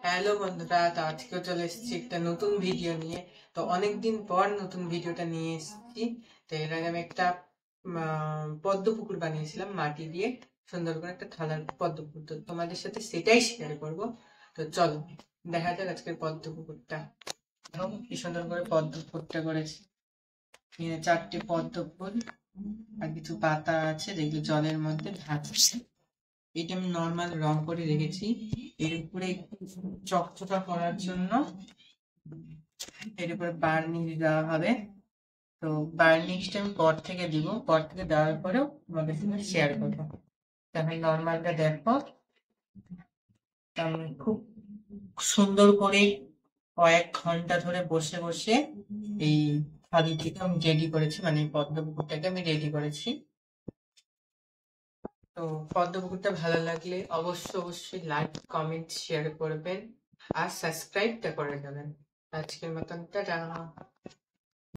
Hello বন্ধুরা, তো আজকেও চলে এসেছি একটা নতুন ভিডিও নিয়ে। তো অনেকদিন পর নতুন ভিডিওটা নিয়ে এসেছি। তো এর আগে আমি একটা পদ্ম পুকুর বানিয়েছিলাম মাটি দিয়ে, সুন্দর করে একটা থালার পদ্ম পুকুর। তো তোমাদের সাথে সেটাই শেয়ার করব। তো চলো দেখা যাক আজকের পদ্ম পুকুরটা। দেখো কি সুন্দর করে পদ্ম পুকুরটা করেছি। এখানে 4টে পদ্ম ফুল আর কিছু পাতা আছে যেগুলো জলের মধ্যে ভাসছে। এটা আমি নর্মাল রং করে রেখেছি। এর উপরে একটু চকচকা করার জন্য এর উপরে বার্নিশ দেওয়া হবে। তো বার্নিশটা আমি পর থেকে দিব, পর থেকে দেওয়ার পরেও তোমাদের সাথে শেয়ার করবো। তাহলে নর্মালটা দেখো। আমি খুব সুন্দর করে কয়েক ঘন্টা ধরে বসে বসে এই থালিটিকে আমি রেডি করেছি, মানে এই পদ্ম পুকুরটাকে আমি রেডি করেছি। তো পদ্ম পুকুরটা ভালো লাগলে অবশ্যই লাইক কমেন্ট শেয়ার করবেন আর সাবস্ক্রাইবটা করে দেবেন। আজকের মতন টাটা।